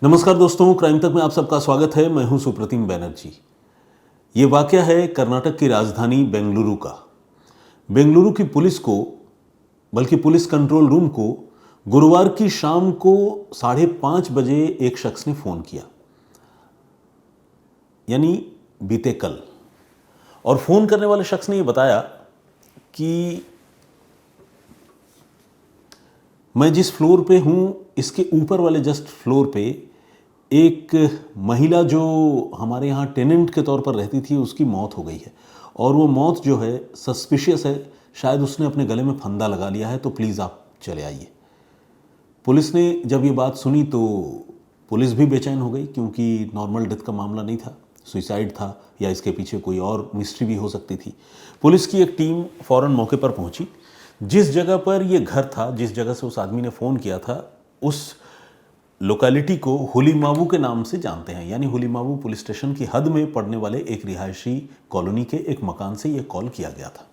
नमस्कार दोस्तों, क्राइम तक में आप सबका स्वागत है। मैं हूं सुप्रतिम बैनर्जी। ये वाकया है कर्नाटक की राजधानी बेंगलुरु का। बेंगलुरु की पुलिस को, बल्कि पुलिस कंट्रोल रूम को गुरुवार की शाम को 5:30 बजे एक शख्स ने फोन किया, यानी बीते कल। और फोन करने वाले शख्स ने यह बताया कि मैं जिस फ्लोर पे हूं, इसके ऊपर वाले जस्ट फ्लोर पे एक महिला जो हमारे यहाँ टेनेंट के तौर पर रहती थी, उसकी मौत हो गई है। और वो मौत जो है सस्पिशियस है, शायद उसने अपने गले में फंदा लगा लिया है, तो प्लीज़ आप चले आइए। पुलिस ने जब ये बात सुनी तो पुलिस भी बेचैन हो गई, क्योंकि नॉर्मल डेथ का मामला नहीं था, सुसाइड था या इसके पीछे कोई और मिस्ट्री भी हो सकती थी। पुलिस की एक टीम फ़ौरन मौके पर पहुंची। जिस जगह पर ये घर था, जिस जगह से उस आदमी ने फ़ोन किया था, उस लोकेलिटी को हुलीमावू के नाम से जानते हैं। यानी हुलीमावू पुलिस स्टेशन की हद में पड़ने वाले एक रिहायशी कॉलोनी के एक मकान से यह कॉल किया गया था।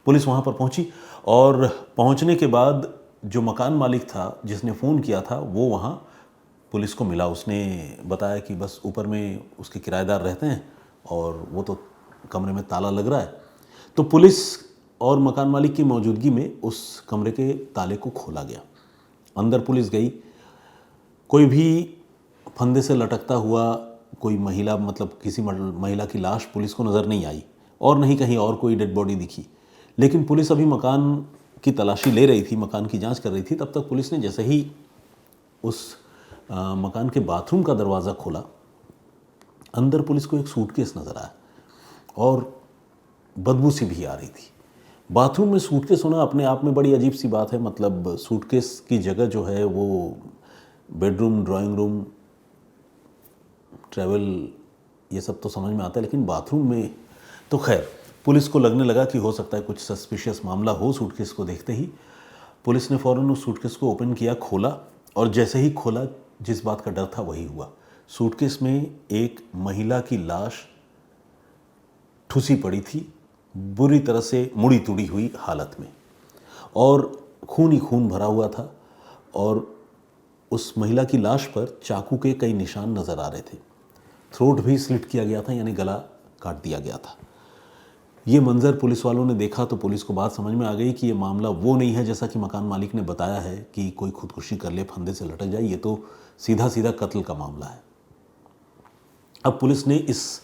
पुलिस वहां पर पहुंची और पहुंचने के बाद जो मकान मालिक था जिसने फ़ोन किया था, वो वहां पुलिस को मिला। उसने बताया कि बस ऊपर में उसके किराएदार रहते हैं और वो तो कमरे में ताला लग रहा है। तो पुलिस और मकान मालिक की मौजूदगी में उस कमरे के ताले को खोला गया। अंदर पुलिस गई। कोई भी फंदे से लटकता हुआ कोई महिला, मतलब किसी महिला की लाश पुलिस को नज़र नहीं आई, और नहीं कहीं और कोई डेड बॉडी दिखी। लेकिन पुलिस अभी मकान की तलाशी ले रही थी, मकान की जांच कर रही थी। तब तक पुलिस ने जैसे ही उस मकान के बाथरूम का दरवाज़ा खोला, अंदर पुलिस को एक सूटकेस नज़र आया और बदबू सी भी आ रही थी। बाथरूम में सूटकेस होना अपने आप में बड़ी अजीब सी बात है। मतलब सूटकेस की जगह जो है वो बेडरूम, ड्राइंग रूम, ट्रैवल, ये सब तो समझ में आता है, लेकिन बाथरूम में तो खैर पुलिस को लगने लगा कि हो सकता है कुछ सस्पिशियस मामला हो। सूटकेस को देखते ही पुलिस ने फ़ौरन उस सूटकेस को ओपन किया, खोला, और जैसे ही खोला जिस बात का डर था वही हुआ। सूटकेस में एक महिला की लाश ठुसी पड़ी थी, बुरी तरह से मुड़ी तुड़ी हुई हालत में, और खून ही खून भरा हुआ था। और उस महिला की लाश पर चाकू के कई निशान नज़र आ रहे थे। थ्रोट भी स्लिट किया गया था, यानी गला काट दिया गया था। ये मंजर पुलिस वालों ने देखा तो पुलिस को बात समझ में आ गई कि ये मामला वो नहीं है जैसा कि मकान मालिक ने बताया है कि कोई खुदकुशी कर ले, फंदे से लटक जाए। ये तो सीधा सीधा कत्ल का मामला है। अब पुलिस ने इस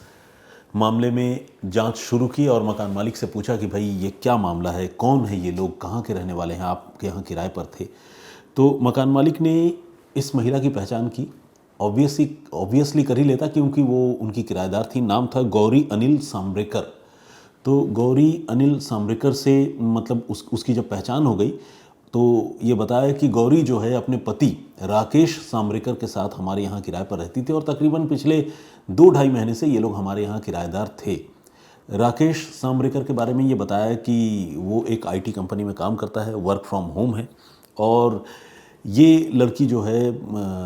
मामले में जांच शुरू की और मकान मालिक से पूछा कि भाई ये क्या मामला है, कौन है ये लोग, कहाँ के रहने वाले हैं, आपके यहाँ किराए पर थे? तो मकान मालिक ने इस महिला की पहचान की। ऑब्वियसली कर ही लेता, क्योंकि वो उनकी किराएदार थी। नाम था गौरी अनिल सांब्रेकर। तो गौरी अनिल सांब्रेकर से मतलब उसकी जब पहचान हो गई तो ये बताया कि गौरी जो है अपने पति राकेश सांब्रेकर के साथ हमारे यहाँ किराए पर रहती थी, और तकरीबन पिछले 2-2.5 महीने से ये लोग हमारे यहाँ किराएदार थे। राकेश सांब्रेकर के बारे में ये बताया कि वो एक आईटी कंपनी में काम करता है, वर्क फ्रॉम होम है, और ये लड़की जो है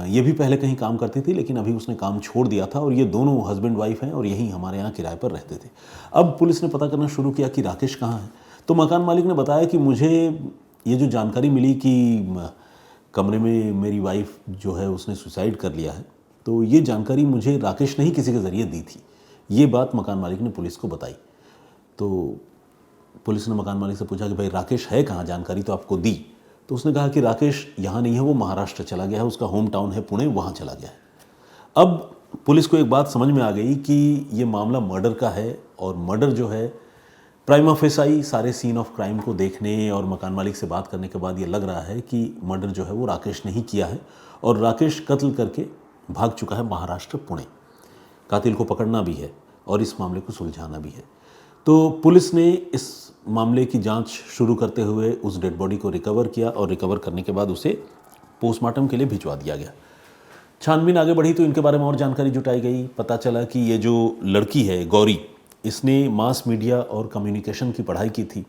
ये भी पहले कहीं काम करती थी, लेकिन अभी उसने काम छोड़ दिया था, और ये दोनों हस्बैंड वाइफ हैं और यहीं हमारे यहाँ किराए पर रहते थे। अब पुलिस ने पता करना शुरू किया कि राकेश कहाँ है। तो मकान मालिक ने बताया कि मुझे ये जो जानकारी मिली कि कमरे में मेरी वाइफ जो है उसने सुसाइड कर लिया है, तो ये जानकारी मुझे राकेश ने ही किसी के ज़रिए दी थी। ये बात मकान मालिक ने पुलिस को बताई। तो पुलिस ने मकान मालिक से पूछा कि भाई राकेश है कहाँ, जानकारी तो आपको दी। तो उसने कहा कि राकेश यहाँ नहीं है, वो महाराष्ट्र चला गया है, उसका होम टाउन है पुणे, वहाँ चला गया है। अब पुलिस को एक बात समझ में आ गई कि ये मामला मर्डर का है, और मर्डर जो है प्राइमा फेसाई सारे सीन ऑफ क्राइम को देखने और मकान मालिक से बात करने के बाद ये लग रहा है कि मर्डर जो है वो राकेश ने ही किया है, और राकेश कत्ल करके भाग चुका है महाराष्ट्र, पुणे। कातिल को पकड़ना भी है और इस मामले को सुलझाना भी है। तो पुलिस ने इस मामले की जांच शुरू करते हुए उस डेड बॉडी को रिकवर किया, और रिकवर करने के बाद उसे पोस्टमार्टम के लिए भिजवा दिया गया। छानबीन आगे बढ़ी तो इनके बारे में और जानकारी जुटाई गई। पता चला कि ये जो लड़की है गौरी, इसने मास मीडिया और कम्युनिकेशन की पढ़ाई की थी,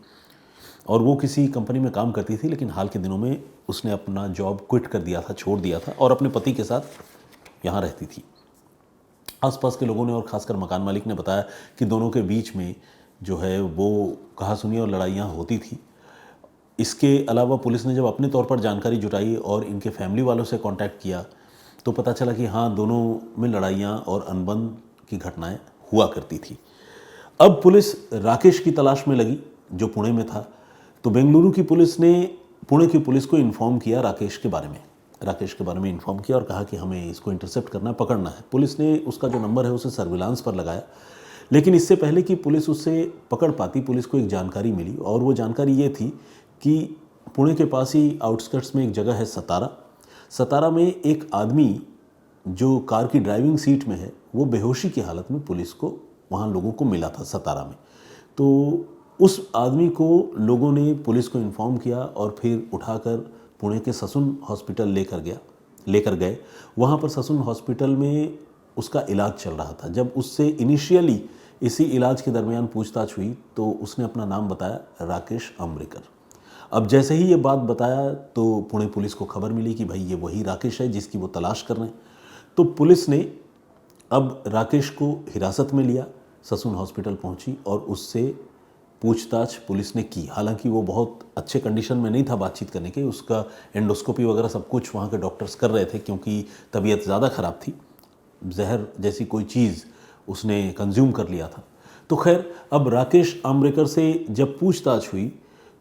और वो किसी कंपनी में काम करती थी, लेकिन हाल के दिनों में उसने अपना जॉब क्विट कर दिया था, छोड़ दिया था, और अपने पति के साथ यहाँ रहती थी। आसपास के लोगों ने और ख़ासकर मकान मालिक ने बताया कि दोनों के बीच में जो है वो कहासुनी और लड़ाइयाँ होती थी। इसके अलावा पुलिस ने जब अपने तौर पर जानकारी जुटाई और इनके फैमिली वालों से कांटेक्ट किया तो पता चला कि हाँ, दोनों में लड़ाइयाँ और अनबन की घटनाएं हुआ करती थी। अब पुलिस राकेश की तलाश में लगी जो पुणे में था। तो बेंगलुरु की पुलिस ने पुणे की पुलिस को इन्फॉर्म किया राकेश के बारे में इन्फॉर्म किया और कहा कि हमें इसको इंटरसेप्ट करना है, पकड़ना है। पुलिस ने उसका जो नंबर है उसे सर्विलांस पर लगाया, लेकिन इससे पहले कि पुलिस उसे पकड़ पाती, पुलिस को एक जानकारी मिली और वो जानकारी ये थी कि पुणे के पास ही आउटस्कर्ट्स में एक जगह है सतारा में एक आदमी जो कार की ड्राइविंग सीट में है वो बेहोशी की हालत में पुलिस को वहाँ लोगों को मिला था सतारा में। तो उस आदमी को लोगों ने पुलिस को इन्फॉर्म किया और फिर उठाकर पुणे के ससुन हॉस्पिटल लेकर गए। वहाँ पर ससुन हॉस्पिटल में उसका इलाज चल रहा था। जब उससे इनिशियली इसी इलाज के दरमियान पूछताछ हुई तो उसने अपना नाम बताया, राकेश आम्रेकर। अब जैसे ही ये बात बताया तो पुणे पुलिस को खबर मिली कि भाई ये वही राकेश है जिसकी वो तलाश कर रहे हैं। तो पुलिस ने अब राकेश को हिरासत में लिया, ससुन हॉस्पिटल पहुंची और उससे पूछताछ पुलिस ने की। हालांकि वो बहुत अच्छे कंडीशन में नहीं था बातचीत करने के, उसका एंडोस्कोपी वगैरह सब कुछ वहाँ के डॉक्टर्स कर रहे थे क्योंकि तबीयत ज़्यादा ख़राब थी, जहर जैसी कोई चीज़ उसने कंज्यूम कर लिया था। तो खैर, अब राकेश आम्रेकर से जब पूछताछ हुई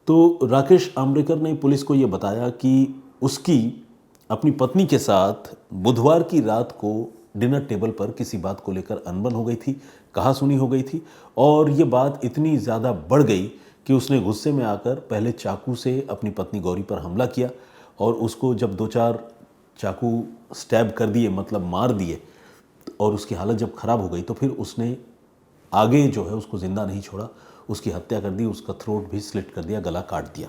तो राकेश आम्रेकर ने पुलिस को ये बताया कि उसकी अपनी पत्नी के साथ बुधवार की रात को डिनर टेबल पर किसी बात को लेकर अनबन हो गई थी, कहासुनी हो गई थी और ये बात इतनी ज़्यादा बढ़ गई कि उसने गुस्से में आकर पहले चाकू से अपनी पत्नी गौरी पर हमला किया और उसको जब 2-4 चाकू स्टैब कर दिए, मतलब मार दिए, और उसकी हालत जब ख़राब हो गई तो फिर उसने आगे जो है उसको ज़िंदा नहीं छोड़ा, उसकी हत्या कर दी, उसका थ्रोट भी स्लिट कर दिया, गला काट दिया।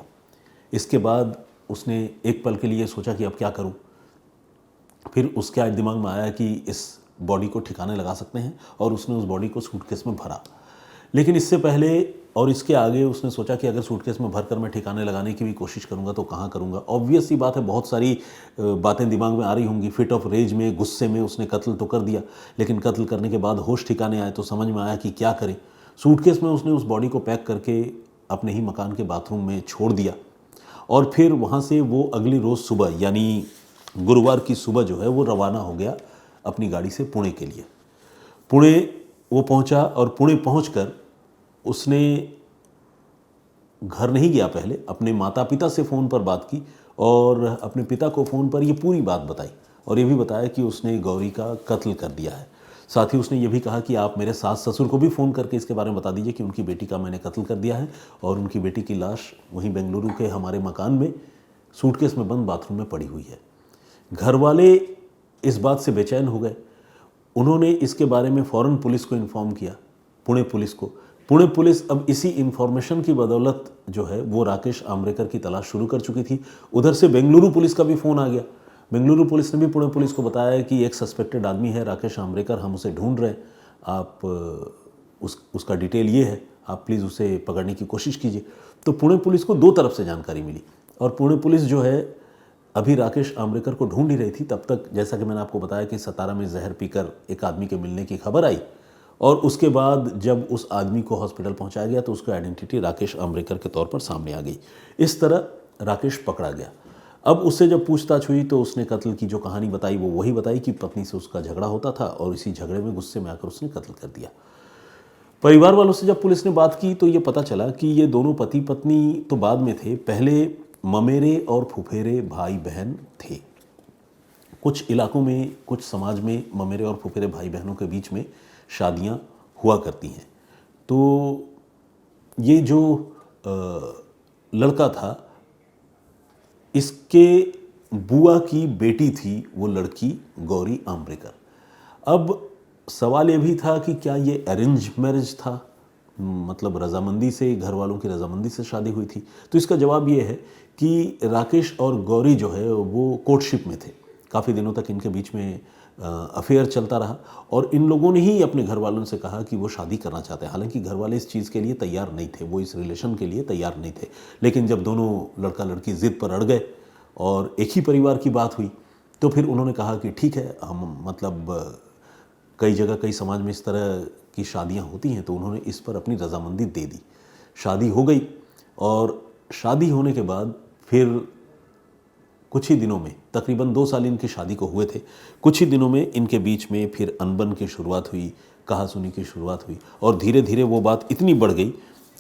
इसके बाद उसने एक पल के लिए सोचा कि अब क्या करूं। फिर उसके आज दिमाग में आया कि इस बॉडी को ठिकाने लगा सकते हैं और उसने उस बॉडी को सूटकेस में भरा। लेकिन इससे पहले और इसके आगे उसने सोचा कि अगर सूटकेस में भरकर मैं ठिकाने लगाने की भी कोशिश करूंगा तो कहाँ करूंगा। ऑब्वियस सी बात है, बहुत सारी बातें दिमाग में आ रही होंगी। फिट ऑफ रेज में, गुस्से में उसने कत्ल तो कर दिया, लेकिन कत्ल करने के बाद होश ठिकाने आए तो समझ में आया कि क्या करें। सूटकेस में उसने उस बॉडी को पैक करके अपने ही मकान के बाथरूम में छोड़ दिया और फिर वहाँ से वो अगली रोज़ सुबह यानी गुरुवार की सुबह जो है वो रवाना हो गया अपनी गाड़ी से पुणे के लिए। पुणे वो पहुँचा और पुणे पहुँचकर उसने घर नहीं गया, पहले अपने माता पिता से फ़ोन पर बात की और अपने पिता को फ़ोन पर ये पूरी बात बताई और ये भी बताया कि उसने गौरी का कत्ल कर दिया है। साथ ही उसने ये भी कहा कि आप मेरे सास ससुर को भी फ़ोन करके इसके बारे में बता दीजिए कि उनकी बेटी का मैंने कत्ल कर दिया है और उनकी बेटी की लाश वहीं बेंगलुरु के हमारे मकान में सूटकेस में बंद बाथरूम में पड़ी हुई है। घर वाले इस बात से बेचैन हो गए। उन्होंने इसके बारे में फ़ौरन पुलिस को इन्फॉर्म किया, पुणे पुलिस को। पुणे पुलिस अब इसी इन्फॉर्मेशन की बदौलत जो है वो राकेश आम्रेकर की तलाश शुरू कर चुकी थी। उधर से बेंगलुरु पुलिस का भी फ़ोन आ गया। बेंगलुरु पुलिस ने भी पुणे पुलिस को बताया कि एक सस्पेक्टेड आदमी है राकेश आम्रेकर, हम उसे ढूंढ रहे हैं, आप उसका डिटेल ये है, आप प्लीज़ उसे पकड़ने की कोशिश कीजिए। तो पुणे पुलिस को 2 तरफ से जानकारी मिली और पुणे पुलिस जो है अभी राकेश आम्रेकर को ढूंढ ही रही थी। तब तक जैसा कि मैंने आपको बताया कि सतारा में जहर पीकर एक आदमी के मिलने की खबर आई और उसके बाद जब उस आदमी को हॉस्पिटल पहुंचाया गया तो उसकी आइडेंटिटी राकेश आम्रेकर के तौर पर सामने आ गई। इस तरह राकेश पकड़ा गया। अब उससे जब पूछताछ हुई तो उसने कत्ल की जो कहानी बताई वो वही बताई कि पत्नी से उसका झगड़ा होता था और इसी झगड़े में गुस्से में आकर उसने कत्ल कर दिया। परिवार वालों से जब पुलिस ने बात की तो ये पता चला कि ये दोनों पति पत्नी तो बाद में थे, पहले ममेरे और फुफेरे भाई बहन थे। कुछ इलाकों में, कुछ समाज में ममेरे और फुफेरे भाई बहनों के बीच में शादियां हुआ करती हैं। तो ये जो लड़का था, इसके बुआ की बेटी थी वो लड़की गौरी आम्रेकर। अब सवाल ये भी था कि क्या ये अरेंज मैरिज था, मतलब रजामंदी से, घर वालों की रजामंदी से शादी हुई थी। तो इसका जवाब ये है कि राकेश और गौरी जो है वो कोर्टशिप में थे। काफ़ी दिनों तक इनके बीच में अफेयर चलता रहा और इन लोगों ने ही अपने घर वालों से कहा कि वो शादी करना चाहते हैं। हालांकि घर वाले इस चीज़ के लिए तैयार नहीं थे, वो इस रिलेशन के लिए तैयार नहीं थे। लेकिन जब दोनों लड़का लड़की ज़िद पर अड़ गए और एक ही परिवार की बात हुई तो फिर उन्होंने कहा कि ठीक है, हम मतलब कई जगह, कई समाज में इस तरह की शादियां होती हैं, तो उन्होंने इस पर अपनी रजामंदी दे दी। शादी हो गई और शादी होने के बाद फिर कुछ ही दिनों में, तकरीबन 2 साल इनकी शादी को हुए थे, कुछ ही दिनों में इनके बीच में फिर अनबन की शुरुआत हुई, कहासुनी की शुरुआत हुई और धीरे धीरे वो बात इतनी बढ़ गई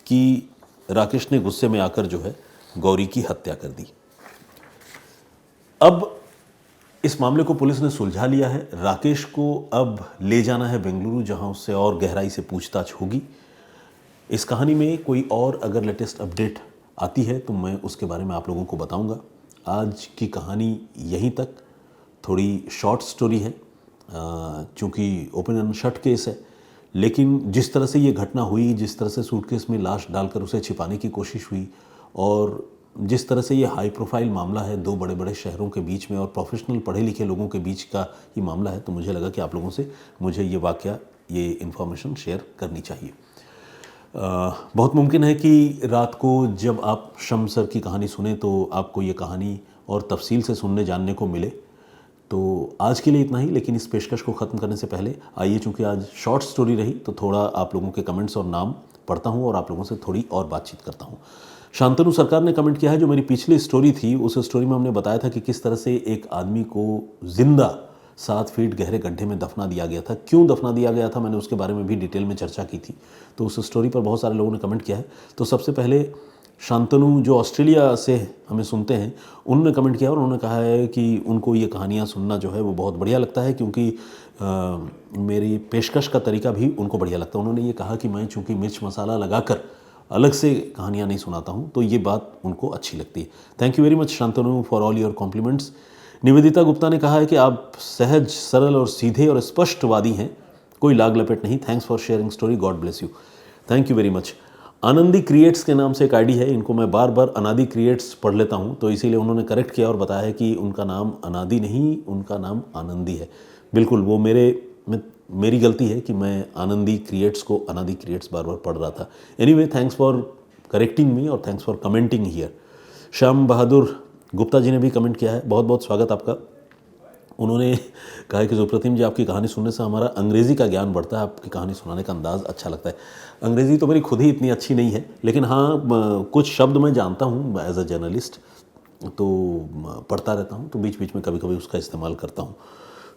कि राकेश ने गुस्से में आकर जो है गौरी की हत्या कर दी। अब इस मामले को पुलिस ने सुलझा लिया है। राकेश को अब ले जाना है बेंगलुरु, जहां उससे और गहराई से पूछताछ होगी। इस कहानी में कोई और अगर लेटेस्ट अपडेट आती है तो मैं उसके बारे में आप लोगों को बताऊंगा। आज की कहानी यहीं तक, थोड़ी शॉर्ट स्टोरी है चूँकि ओपन एंड शट केस है, लेकिन जिस तरह से ये घटना हुई, जिस तरह से सूटकेस में लाश डालकर उसे छिपाने की कोशिश हुई और जिस तरह से ये हाई प्रोफाइल मामला है 2 बड़े बड़े शहरों के बीच में और प्रोफेशनल पढ़े लिखे लोगों के बीच का ही मामला है, तो मुझे लगा कि आप लोगों से मुझे ये वाकया, ये इन्फॉर्मेशन शेयर करनी चाहिए। बहुत मुमकिन है कि रात को जब आप शम्स सर की कहानी सुने तो आपको ये कहानी और तफसील से सुनने जानने को मिले। तो आज के लिए इतना ही, लेकिन इस पेशकश को ख़त्म करने से पहले आइए, चूँकि आज शॉर्ट स्टोरी रही तो थोड़ा आप लोगों के कमेंट्स और नाम पढ़ता हूँ और आप लोगों से थोड़ी और बातचीत करता हूँ। शांतनु सरकार ने कमेंट किया है, जो मेरी पिछली स्टोरी थी उस स्टोरी में हमने बताया था कि किस तरह से एक आदमी को जिंदा 7 फीट गहरे गड्ढे में दफना दिया गया था। क्यों दफना दिया गया था, मैंने उसके बारे में भी डिटेल में चर्चा की थी। तो उस स्टोरी पर बहुत सारे लोगों ने कमेंट किया है। तो सबसे पहले शांतनु, जो ऑस्ट्रेलिया से हमें सुनते हैं, उन्होंने कमेंट किया और उन्होंने कहा है कि उनको ये कहानियाँ सुनना जो है वो बहुत बढ़िया लगता है, क्योंकि मेरी पेशकश का तरीका भी उनको बढ़िया लगता है। उन्होंने ये कहा कि मैं चूँकि मिर्च मसाला लगाकर अलग से कहानियाँ नहीं सुनाता हूँ, तो ये बात उनको अच्छी लगती है। Thank you very much Shantanu for all your compliments. Nivedita Gupta ने कहा है कि आप सहज, सरल और सीधे और स्पष्टवादी हैं, कोई लाग लपेट नहीं। Thanks for sharing story, God bless you. Thank you very much. Anandi creates के नाम से एक आईडी है, इनको मैं बार बार अनादि क्रिएट्स पढ़ लेता हूँ, तो इसीलिए उन्होंने करेक्ट किया और बताया है कि उनका नाम अनादि नहीं, उनका नाम आनंदी है। बिल्कुल, वो मेरी गलती है कि मैं आनंदी क्रिएट्स को अनादि क्रिएट्स बार बार पढ़ रहा था। Anyway, thanks for correcting me और thanks for commenting here. Shyam Bahadur Gupta ji ने भी कमेंट किया है, बहुत बहुत स्वागत आपका। उन्होंने कहा है कि सुप्रतिम जी, आपकी कहानी सुनने से हमारा अंग्रेज़ी का ज्ञान बढ़ता है, आपकी कहानी सुनाने का अंदाज़ अच्छा लगता है। अंग्रेज़ी तो मेरी खुद ही इतनी अच्छी नहीं है, लेकिन हाँ कुछ शब्द मैं जानता हूँ एज अ जर्नलिस्ट, तो पढ़ता रहता हूँ, तो बीच बीच में कभी कभी उसका इस्तेमाल करता हूँ।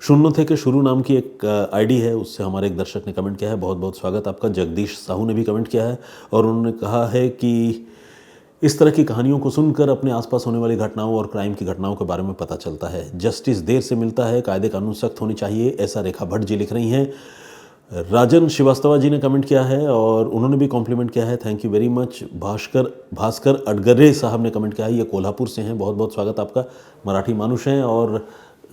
शून्य थे के शुरू नाम की एक आईडी है, उससे हमारे एक दर्शक ने कमेंट किया है, बहुत बहुत स्वागत आपका। जगदीश साहू ने भी कमेंट किया है और उन्होंने कहा है कि इस तरह की कहानियों को सुनकर अपने आसपास होने वाली घटनाओं और क्राइम की घटनाओं के बारे में पता चलता है। जस्टिस देर से मिलता है, कायदे कानून सख्त होनी चाहिए, ऐसा रेखा भट्ट जी लिख रही हैं। राजन श्रीवास्तवा जी ने कमेंट किया है और उन्होंने भी कॉम्प्लीमेंट किया है, thank you very much. Bhaskar Adgare साहब ने कमेंट किया है, ये कोल्हापुर से हैं, बहुत बहुत स्वागत आपका। मराठी मानुष हैं और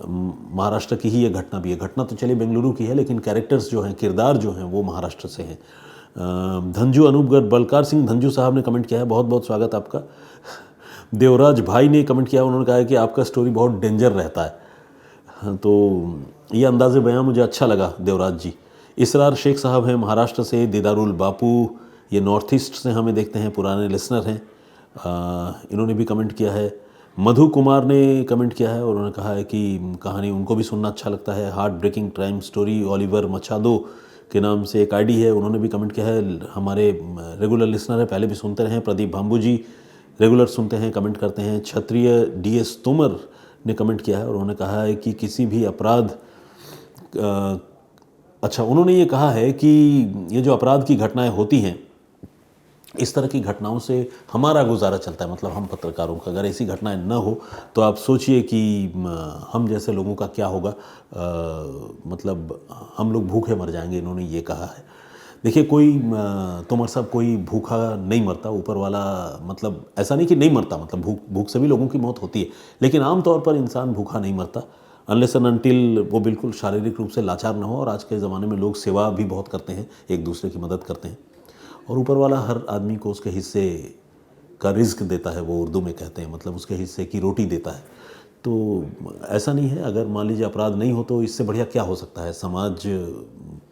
महाराष्ट्र की ही ये घटना भी है। घटना तो चलिए बेंगलुरु की है, लेकिन कैरेक्टर्स जो हैं, किरदार जो हैं, वो महाराष्ट्र से हैं। धंजू अनूपगढ़ बलकार सिंह धंजू साहब ने कमेंट किया है, बहुत बहुत स्वागत आपका। देवराज भाई ने कमेंट किया, उन्होंने कहा है कि आपका स्टोरी बहुत डेंजर रहता है, तो ये अंदाज़े बयां मुझे अच्छा लगा देवराज जी। इसरार शेख साहब हैं महाराष्ट्र से। दीदारुल बापू, ये नॉर्थ ईस्ट से हमें देखते हैं, पुराने लिसनर हैं, इन्होंने भी कमेंट किया है। मधु कुमार ने कमेंट किया है और उन्होंने कहा है कि कहानी उनको भी सुनना अच्छा लगता है। Heart breaking crime story, Oliver Machado के नाम से एक आईडी है, उन्होंने भी कमेंट किया है। हमारे रेगुलर लिसनर है, पहले भी सुनते रहे हैं। प्रदीप भाम्बू जी रेगुलर सुनते हैं, कमेंट करते हैं। क्षत्रिय डीएस तोमर ने कमेंट किया है और उन्होंने कहा है कि किसी भी अपराध उन्होंने ये कहा है कि ये जो अपराध की घटनाएं होती हैं, इस तरह की घटनाओं से हमारा गुजारा चलता है, मतलब हम पत्रकारों का। अगर ऐसी घटनाएं न हो तो आप सोचिए कि हम जैसे लोगों का क्या होगा, मतलब हम लोग भूखे मर जाएंगे, इन्होंने ये कहा है। देखिए, कोई तोमर साहब, कोई भूखा नहीं मरता, ऊपर वाला, मतलब ऐसा नहीं कि नहीं मरता, मतलब भूख से भी लोगों की मौत होती है, लेकिन आमतौर पर इंसान भूखा नहीं मरता अनलेस एंड अनटिल वो बिल्कुल शारीरिक रूप से लाचार न हो। और आज के ज़माने में लोग सेवा भी बहुत करते हैं, एक दूसरे की मदद करते हैं, और ऊपर वाला हर आदमी को उसके हिस्से का रिज्क देता है, वो उर्दू में कहते हैं, मतलब उसके हिस्से की रोटी देता है। तो ऐसा नहीं है, अगर मान लीजिए अपराध नहीं हो तो इससे बढ़िया क्या हो सकता है। समाज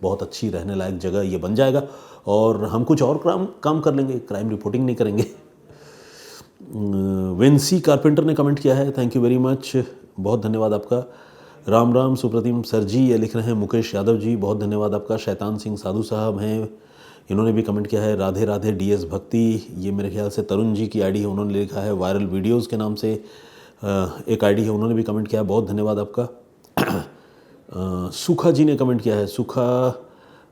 बहुत अच्छी रहने लायक जगह ये बन जाएगा और हम कुछ और काम कर लेंगे, क्राइम रिपोर्टिंग नहीं करेंगे। वेंसी कारपेंटर ने कमेंट किया है, थैंक यू वेरी मच, बहुत धन्यवाद आपका। राम राम सुप्रतिम सर जी, ये लिख रहे हैं मुकेश यादव जी, बहुत धन्यवाद आपका। शैतान सिंह साधु साहब हैं, इन्होंने भी कमेंट किया है। राधे राधे डीएस भक्ति, ये मेरे ख्याल से तरुण जी की आईडी है, उन्होंने लिखा है वायरल वीडियोस के नाम से। एक आईडी है, उन्होंने भी कमेंट किया है, बहुत धन्यवाद आपका। सुखा जी ने कमेंट किया है, सुखा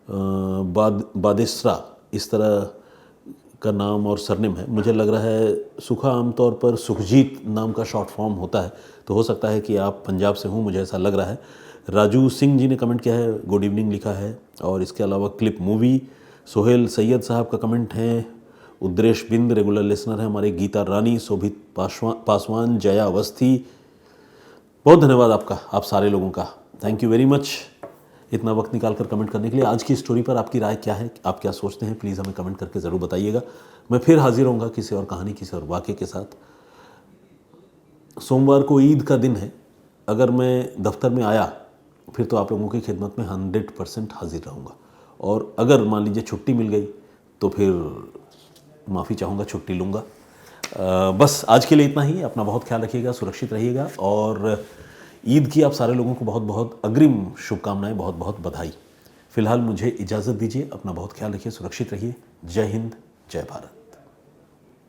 बादेसरा, इस तरह का नाम और सरनेम है। मुझे लग रहा है सुखा आमतौर पर सुखजीत नाम का शॉर्ट फॉर्म होता है, तो हो सकता है कि आप पंजाब से हों, मुझे ऐसा लग रहा है। राजू सिंह जी ने कमेंट किया है, गुड इवनिंग लिखा है। और इसके अलावा क्लिप मूवी, सोहेल सैयद साहब का कमेंट है, उद्रेश बिंद रेगुलर लिसनर है हमारे, गीता रानी, शोभित पासवान, जया अवस्थी, बहुत धन्यवाद आपका, आप सारे लोगों का, थैंक यू वेरी मच इतना वक्त निकाल कर कमेंट करने के लिए। आज की स्टोरी पर आपकी राय क्या है, आप क्या सोचते हैं, प्लीज़ हमें कमेंट करके ज़रूर बताइएगा। मैं फिर हाजिर होऊंगा किसी और कहानी, किसी और वाक़े के साथ। सोमवार को ईद का दिन है, अगर मैं दफ्तर में आया फिर तो आप लोगों की खिदमत में 100% हाजिर रहूँगा, और अगर मान लीजिए छुट्टी मिल गई तो फिर माफ़ी चाहूँगा, छुट्टी लूँगा। बस आज के लिए इतना ही। अपना बहुत ख्याल रखिएगा, सुरक्षित रहिएगा, और ईद की आप सारे लोगों को बहुत बहुत अग्रिम शुभकामनाएं, बहुत बहुत बधाई। फ़िलहाल मुझे इजाज़त दीजिए, अपना बहुत ख्याल रखिए, सुरक्षित रहिए। जय हिंद, जय भारत।